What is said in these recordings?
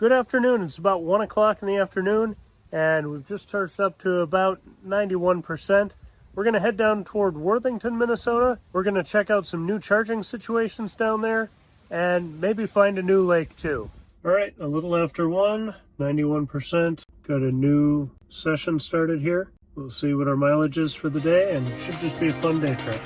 Good afternoon. It's about 1 o'clock in the afternoon, and we've just charged up to about 91%. We're going to head down toward Worthington, Minnesota. We're going to check out some new charging situations down there, and maybe find a new lake too. All right, a little after 1, 91%. Got a new session started here. We'll see what our mileage is for the day, and it should just be a fun day trip.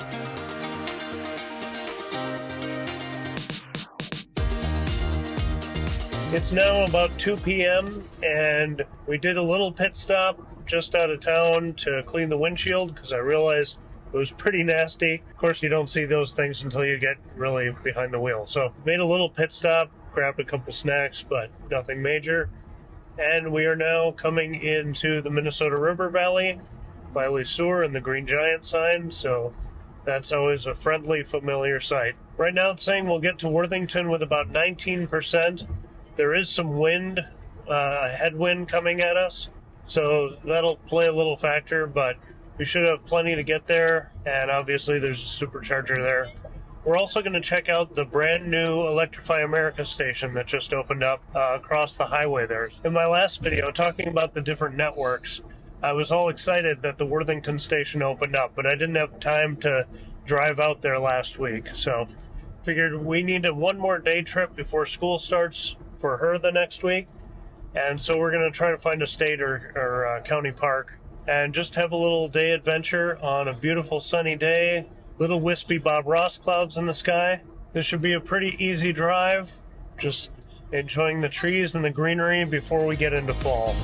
It's now about 2 p.m. and we did a little pit stop just out of town to clean the windshield because I realized it was pretty nasty. Of course, you don't see those things until you get really behind the wheel. So made a little pit stop, grabbed a couple snacks, but nothing major. And we are now coming into the Minnesota River Valley by Le Sueur and the Green Giant sign. So that's always a friendly, familiar sight. Right now it's saying we'll get to Worthington with about 19%. There is some wind, headwind coming at us, so that'll play a little factor, but we should have plenty to get there, and obviously there's a supercharger there. We're also going to check out the brand new Electrify America station that just opened up across the highway there. In my last video, talking about the different networks, I was all excited that the Worthington station opened up, but I didn't have time to drive out there last week, so figured we needed one more day trip before school starts for her the next week, and so we're going to try to find a state or county park and just have a little day adventure on a beautiful sunny day. Little wispy Bob Ross clouds in the sky. This should be a pretty easy drive, just enjoying the trees and the greenery before we get into fall.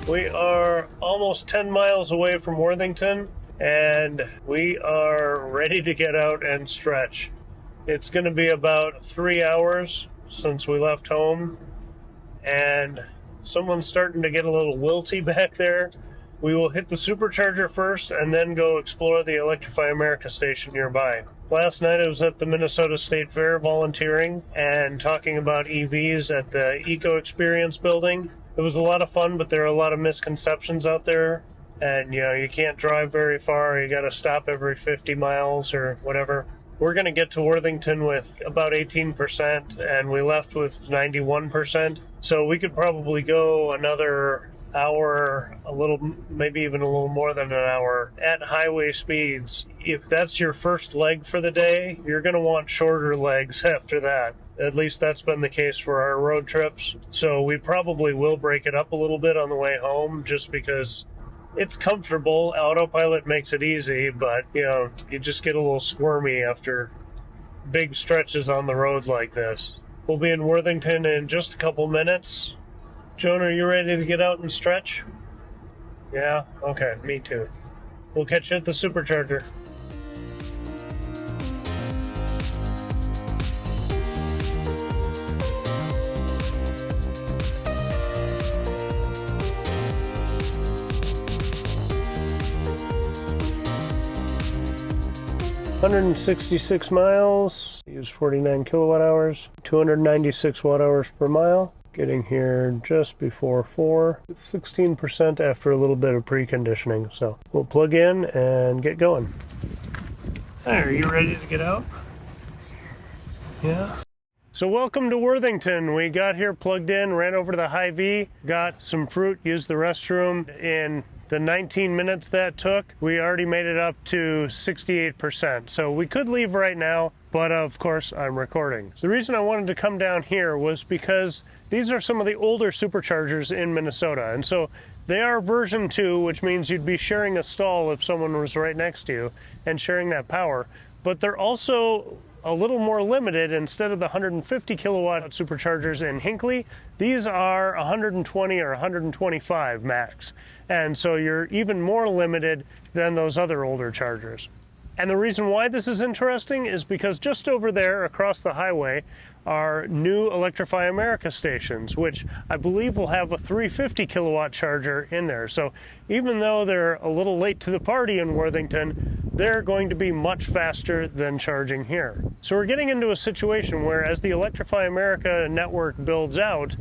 We are almost 10 miles away from Worthington, and we are ready to get out and stretch. It's going to be about 3 hours since we left home, and someone's starting to get a little wilty back there. We will hit the Supercharger first and then go explore the Electrify America station nearby. Last night I was at the Minnesota State Fair volunteering and talking about EVs at the Eco Experience building. It was a lot of fun, but there are a lot of misconceptions out there, and you can't drive very far. You got to stop every 50 miles or whatever. We're going to get to Worthington with about 18%, and we left with 91%. So we could probably go another hour, maybe even a little more than an hour at highway speeds. If that's your first leg for the day, you're going to want shorter legs after that. At least that's been the case for our road trips. So we probably will break it up a little bit on the way home just because it's comfortable. Autopilot makes it easy, but you just get a little squirmy after big stretches on the road like this. We'll be in Worthington in just a couple minutes. Joan, are you ready to get out and stretch? Yeah? Okay, me too. We'll catch you at the Supercharger. $166 miles, use 49 kilowatt hours, 296 watt hours per mile. Getting here just before 4. It's 16% after a little bit of preconditioning, so we'll plug in and get going. Hey, are you ready to get out? Yeah. So welcome to Worthington. We got here, plugged in, ran over to the Hy-Vee, got some fruit, used the restroom. In the 19 minutes that took, we already made it up to 68%. So we could leave right now, but of course I'm recording. The reason I wanted to come down here was because these are some of the older superchargers in Minnesota. And so they are version 2, which means you'd be sharing a stall if someone was right next to you and sharing that power. But they're also a little more limited. Instead of the 150 kilowatt superchargers in Hinckley, these are 120 or 125 max. And so you're even more limited than those other older chargers. And the reason why this is interesting is because just over there across the highway are new Electrify America stations, which I believe will have a 350 kilowatt charger in there. So even though they're a little late to the party in Worthington, they're going to be much faster than charging here. So we're getting into a situation where, as the Electrify America network builds out,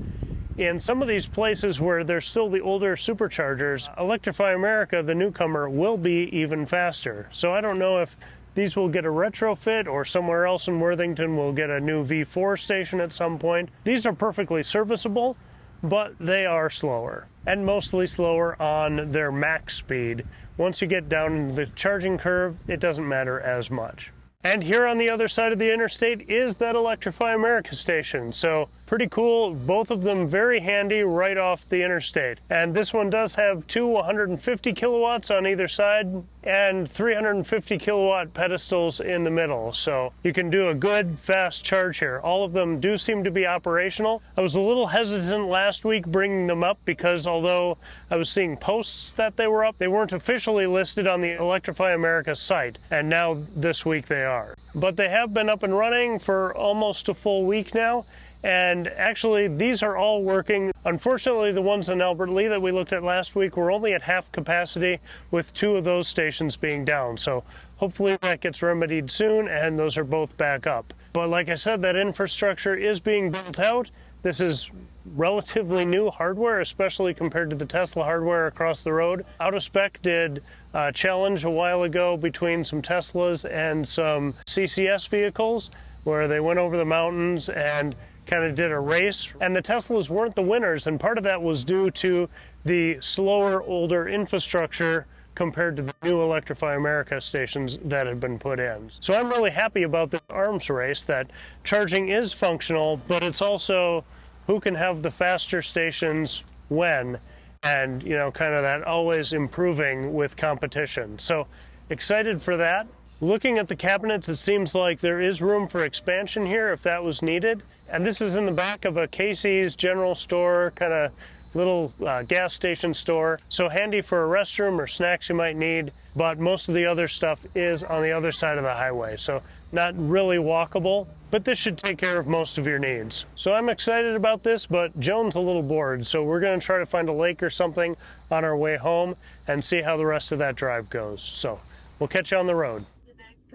in some of these places where there's still the older superchargers, Electrify America, the newcomer, will be even faster. So I don't know if these will get a retrofit or somewhere else in Worthington will get a new V4 station at some point. These are perfectly serviceable, but they are slower, and mostly slower on their max speed. Once you get down the charging curve, it doesn't matter as much. And here on the other side of the interstate is that Electrify America station. So pretty cool, both of them very handy right off the interstate. And this one does have two 150 kilowatts on either side and 350 kilowatt pedestals in the middle. So you can do a good fast charge here. All of them do seem to be operational. I was a little hesitant last week bringing them up because although I was seeing posts that they were up, they weren't officially listed on the Electrify America site. And now this week they are. But they have been up and running for almost a full week now. And actually, these are all working. Unfortunately, the ones in Albert Lea that we looked at last week were only at half capacity, with 2 of those stations being down. So hopefully that gets remedied soon, and those are both back up. But like I said, that infrastructure is being built out. This is relatively new hardware, especially compared to the Tesla hardware across the road. Out of Spec did a challenge a while ago between some Teslas and some CCS vehicles, where they went over the mountains and kind of did a race, and the Teslas weren't the winners, and part of that was due to the slower, older infrastructure compared to the new Electrify America stations that had been put in. So I'm really happy about this arms race, that charging is functional, but it's also who can have the faster stations when, and you know, kind of that always improving with competition. So excited for that. Looking at the cabinets, it seems like there is room for expansion here if that was needed. And this is in the back of a Casey's general store, kind of little gas station store. So handy for a restroom or snacks you might need, but most of the other stuff is on the other side of the highway. So not really walkable, but this should take care of most of your needs. So I'm excited about this, but Joan's a little bored. So we're gonna try to find a lake or something on our way home and see how the rest of that drive goes. So we'll catch you on the road.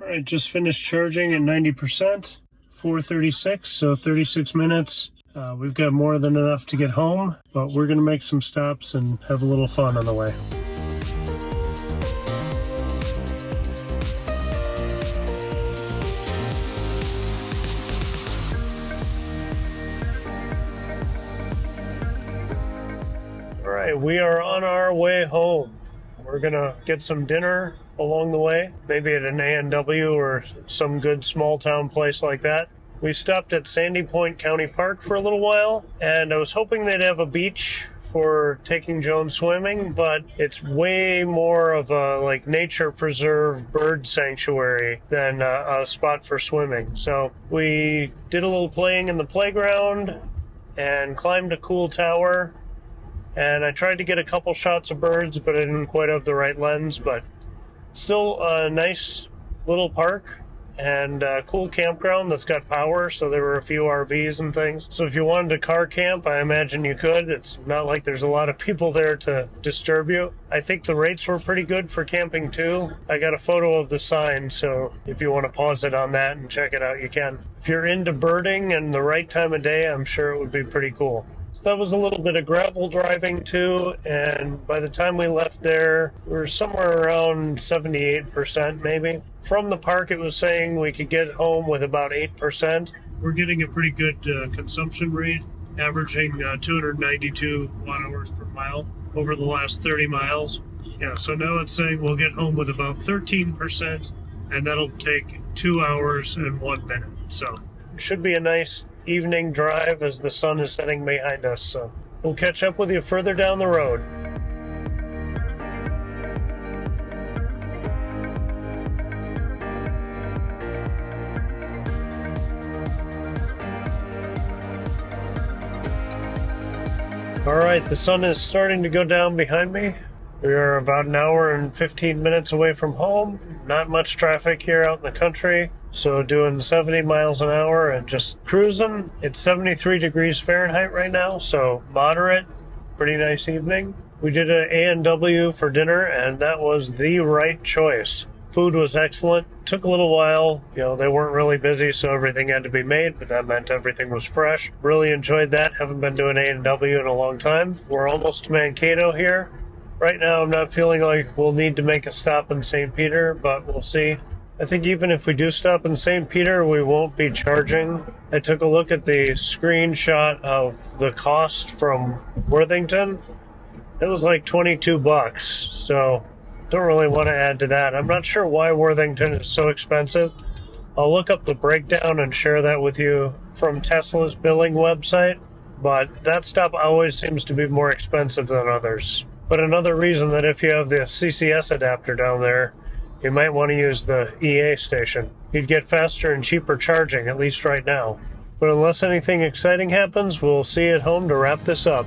All right, just finished charging at 90%, 4:36, so 36 minutes. We've got more than enough to get home, but we're gonna make some stops and have a little fun on the way. All right, we are on our way home. We're gonna get some dinner along the way, maybe at an A&W or some good small town place like that. We stopped at Sandy Point County Park for a little while, and I was hoping they'd have a beach for taking Joan swimming, but it's way more of a like nature preserve bird sanctuary than a spot for swimming. So we did a little playing in the playground and climbed a cool tower, and I tried to get a couple shots of birds, but I didn't quite have the right lens. But still a nice little park and a cool campground that's got power, so there were a few RVs and things. So if you wanted to car camp, I imagine you could. It's not like there's a lot of people there to disturb you. I think the rates were pretty good for camping too. I got a photo of the sign, so if you want to pause it on that and check it out, you can. If you're into birding and the right time of day, I'm sure it would be pretty cool. So that was a little bit of gravel driving too, and by the time we left there, we were somewhere around 78% maybe. From the park, it was saying we could get home with about 8%. We're getting a pretty good consumption rate, averaging 292 watt-hours per mile over the last 30 miles. Yeah, so now it's saying we'll get home with about 13%, and that'll take 2 hours and 1 minute. So it should be a nice evening drive as the sun is setting behind us. So we'll catch up with you further down the road. All right, the sun is starting to go down behind me. We are about an hour and 15 minutes away from home. Not much traffic here out in the country. So doing 70 miles an hour and just cruising. It's 73 degrees Fahrenheit right now, so moderate. Pretty nice evening. We did an A&W for dinner, and that was the right choice. Food was excellent. Took a little while. They weren't really busy, so everything had to be made, but that meant everything was fresh. Really enjoyed that. Haven't been doing A&W in a long time. We're almost to Mankato here. Right now, I'm not feeling like we'll need to make a stop in St. Peter, but we'll see. I think even if we do stop in St. Peter, we won't be charging. I took a look at the screenshot of the cost from Worthington. It was like $22, so don't really want to add to that. I'm not sure why Worthington is so expensive. I'll look up the breakdown and share that with you from Tesla's billing website, but that stop always seems to be more expensive than others. But another reason that if you have the CCS adapter down there, you might want to use the EA station. You'd get faster and cheaper charging, at least right now. But unless anything exciting happens, we'll see you at home to wrap this up.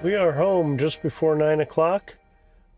We are home just before 9 o'clock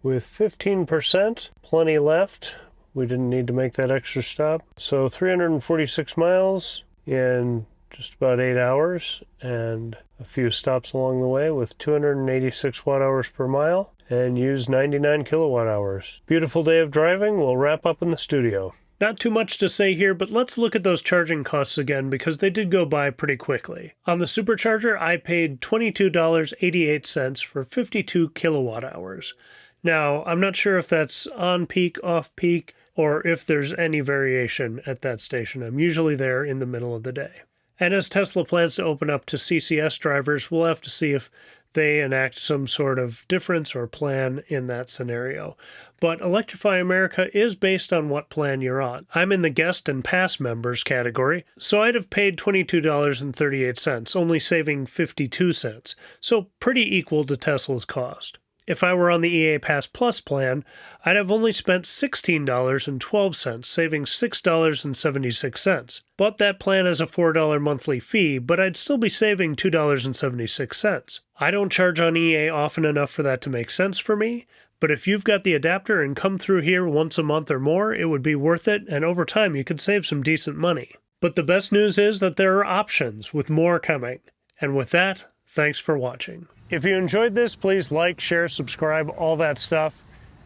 with 15%, plenty left. We didn't need to make that extra stop. So 346 miles in just about 8 hours and a few stops along the way with 286 watt hours per mile and used 99 kilowatt hours. Beautiful day of driving. We'll wrap up in the studio. Not too much to say here, but let's look at those charging costs again because they did go by pretty quickly. On the Supercharger, I paid $22.88 for 52 kilowatt hours. Now, I'm not sure if that's on peak, off peak, or if there's any variation at that station. I'm usually there in the middle of the day. And as Tesla plans to open up to CCS drivers, we'll have to see if they enact some sort of difference or plan in that scenario. But Electrify America is based on what plan you're on. I'm in the guest and pass members category, so I'd have paid $22.38, only saving 52 cents, so pretty equal to Tesla's cost. If I were on the EA Pass Plus plan, I'd have only spent $16.12, saving $6.76. But that plan has a $4 monthly fee, but I'd still be saving $2.76. I don't charge on EA often enough for that to make sense for me, but if you've got the adapter and come through here once a month or more, it would be worth it, and over time you could save some decent money. But the best news is that there are options, with more coming. And with that, thanks for watching. If you enjoyed this, please like, share, subscribe, all that stuff.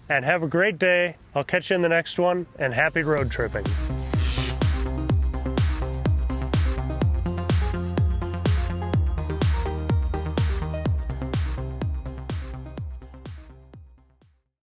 And have a great day. I'll catch you in the next one, and happy road tripping.